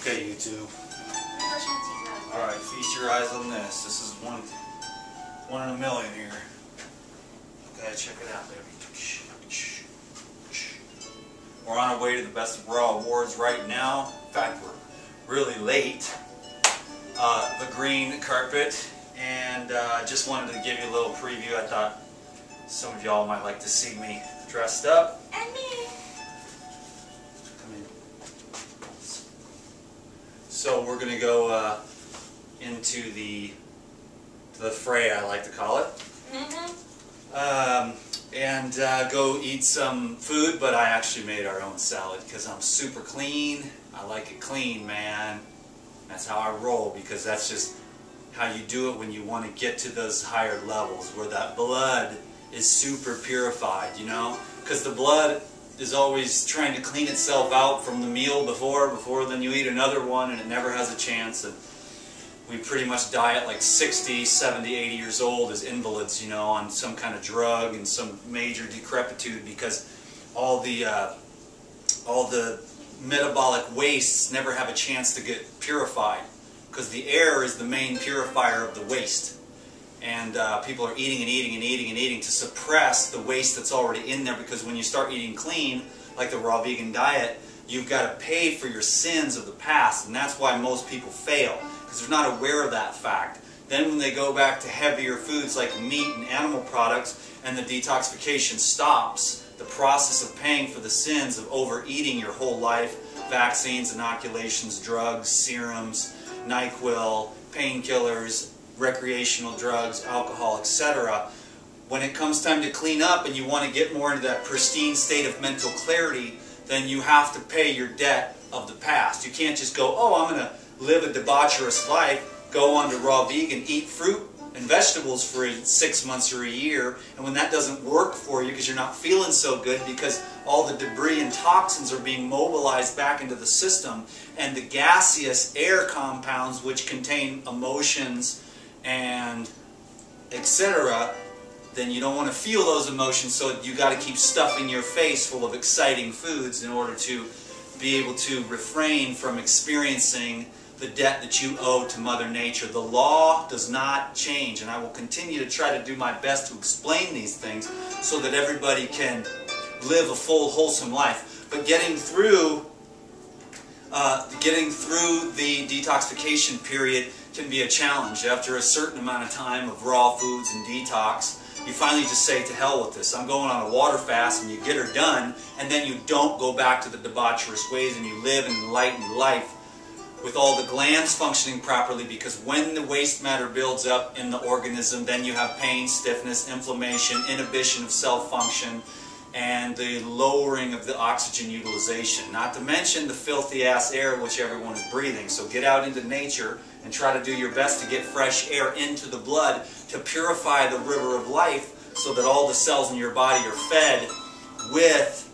Okay, YouTube. Alright, feast your eyes on this. This is one in a million here. Okay, check it out, baby. We're on our way to the Best of Raw Awards right now. In fact, we're really late. The green carpet, and just wanted to give you a little preview. I thought some of y'all might like to see me dressed up. And me. Come in. So we're gonna go into the fray, I like to call it. And go eat some food, but I actually made our own salad because I'm super clean. I like it clean, man. That's how I roll, because that's just how you do it when you want to get to those higher levels where that blood is super purified, you know? Because the blood is always trying to clean itself out from the meal before then you eat another one, and it never has a chance. And we pretty much die at like 60, 70, 80 years old as invalids, you know, on some kind of drug and some major decrepitude, because all the metabolic wastes never have a chance to get purified, because the air is the main purifier of the waste. And people are eating and eating and eating and eating to suppress the waste that's already in there, because when you start eating clean, like the raw vegan diet, you've got to pay for your sins of the past, and that's why most people fail, because they're not aware of that fact. Then when they go back to heavier foods like meat and animal products, and the detoxification stops, the process of paying for the sins of overeating your whole life, vaccines, inoculations, drugs, serums, NyQuil, painkillers, recreational drugs, alcohol, etc. When it comes time to clean up and you want to get more into that pristine state of mental clarity, then you have to pay your debt of the past. You can't just go, oh, I'm going to live a debaucherous life, go on to raw vegan, eat fruit and vegetables for 6 months or a year, and when that doesn't work for you because you're not feeling so good, because all the debris and toxins are being mobilized back into the system, and the gaseous air compounds which contain emotions and etc., then you don't want to feel those emotions, so you got to keep stuffing your face full of exciting foods in order to be able to refrain from experiencing the debt that you owe to Mother Nature. The law does not change, and I will continue to try to do my best to explain these things so that everybody can live a full, wholesome life. But getting through the detoxification period can be a challenge. After a certain amount of time of raw foods and detox, you finally just say, to hell with this. I'm going on a water fast, and you get her done, and then you don't go back to the debaucherous ways, and you live an enlightened life with all the glands functioning properly, because when the waste matter builds up in the organism, then you have pain, stiffness, inflammation, inhibition of cell function, and the lowering of the oxygen utilization. Not to mention the filthy ass air which everyone is breathing. So get out into nature and try to do your best to get fresh air into the blood to purify the river of life, so that all the cells in your body are fed with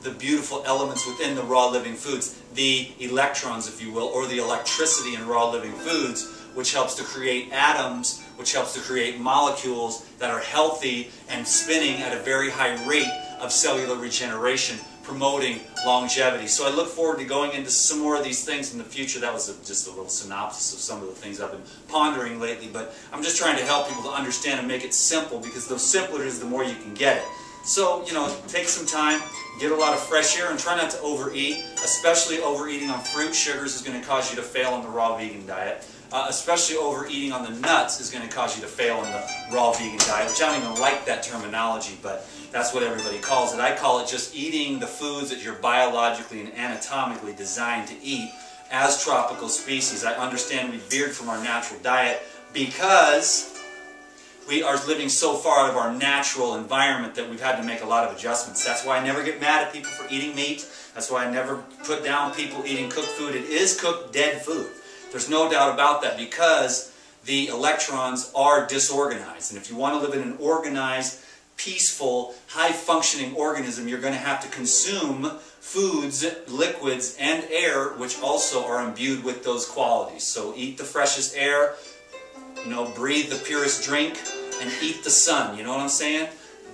the beautiful elements within the raw living foods, the electrons, if you will, or the electricity in raw living foods, which helps to create atoms, which helps to create molecules that are healthy and spinning at a very high rate of cellular regeneration, promoting longevity. So I look forward to going into some more of these things in the future. That was just a little synopsis of some of the things I've been pondering lately, but I'm just trying to help people to understand and make it simple, because the simpler it is, the more you can get it. So, you know, take some time, get a lot of fresh air, and try not to overeat. Especially overeating on fruit, sugars is going to cause you to fail on the raw vegan diet. Especially overeating on the nuts is going to cause you to fail on the raw vegan diet, which I don't even like that terminology, but that's what everybody calls it. I call it just eating the foods that you're biologically and anatomically designed to eat as tropical species. I understand we veered from our natural diet because we are living so far out of our natural environment that we've had to make a lot of adjustments. That's why I never get mad at people for eating meat. That's why I never put down people eating cooked food. It is cooked dead food. There's no doubt about that, because the electrons are disorganized. And if you want to live in an organized, peaceful, high-functioning organism, you're going to have to consume foods, liquids, and air, which also are imbued with those qualities. So eat the freshest air, you know, breathe the purest drink, and eat the sun. You know what I'm saying?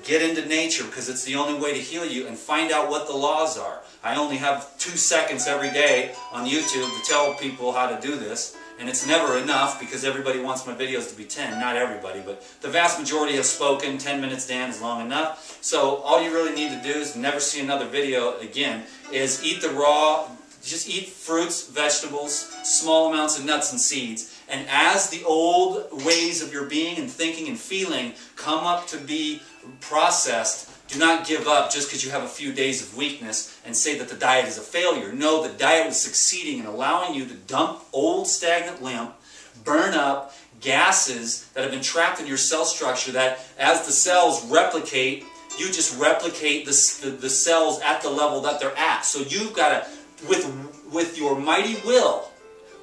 Get into nature because it's the only way to heal you, and find out what the laws are. I only have 2 seconds every day on YouTube to tell people how to do this, and it's never enough because everybody wants my videos to be 10. Not everybody, but the vast majority have spoken. 10 minutes, Dan, is long enough. So all you really need to do is never see another video again, is eat the raw, just eat fruits, vegetables, small amounts of nuts and seeds. And as the old ways of your being and thinking and feeling come up to be processed, do not give up just because you have a few days of weakness and say that the diet is a failure. No, the diet was succeeding in allowing you to dump old stagnant lymph, burn up gases that have been trapped in your cell structure, that as the cells replicate, you just replicate the cells at the level that they're at. So you've got to, with your mighty will,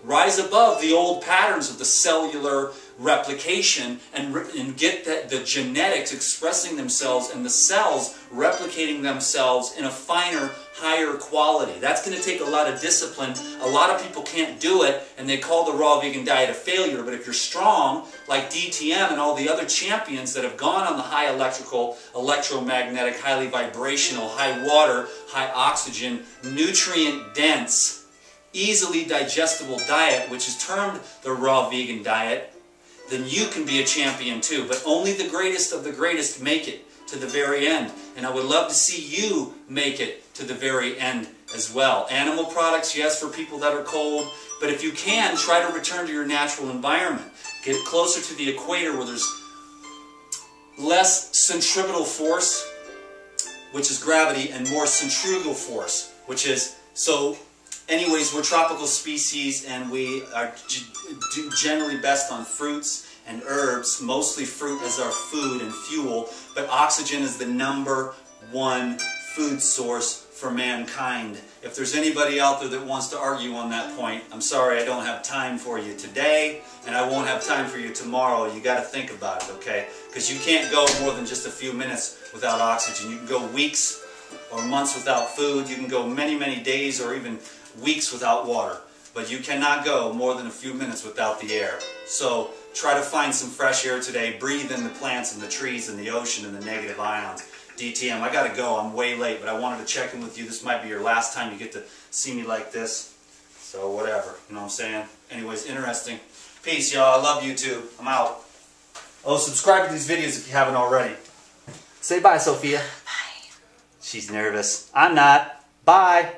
rise above the old patterns of the cellular replication and get the genetics expressing themselves and the cells replicating themselves in a finer, higher quality. That's going to take a lot of discipline. A lot of people can't do it, and they call the raw vegan diet a failure. But if you're strong, like DTM and all the other champions that have gone on the high electrical, electromagnetic, highly vibrational, high water, high oxygen, nutrient-dense, easily digestible diet, which is termed the raw vegan diet, then you can be a champion too. But only the greatest of the greatest make it to the very end. And I would love to see you make it to the very end as well. Animal products, yes, for people that are cold. But if you can, try to return to your natural environment. Get closer to the equator where there's less centripetal force, which is gravity, and more centrifugal force, which is, so anyways, we're tropical species, and we are generally best on fruits and herbs, mostly fruit as our food and fuel, but oxygen is the #1 food source for mankind. If there's anybody out there that wants to argue on that point, I'm sorry, I don't have time for you today, and I won't have time for you tomorrow. You got to think about it, okay? Because you can't go more than just a few minutes without oxygen. You can go weeks or months without food. You can go many, many days or even weeks without water, but you cannot go more than a few minutes without the air. So try to find some fresh air today. Breathe in the plants and the trees and the ocean and the negative ions. DTM, I gotta go. I'm way late, but I wanted to check in with you. This might be your last time you get to see me like this, so whatever, you know what I'm saying? Anyways, interesting. Peace, y'all. I love YouTube. I'm out. Oh, subscribe to these videos if you haven't already. Say bye, Sophia. Bye. She's nervous. I'm not. Bye.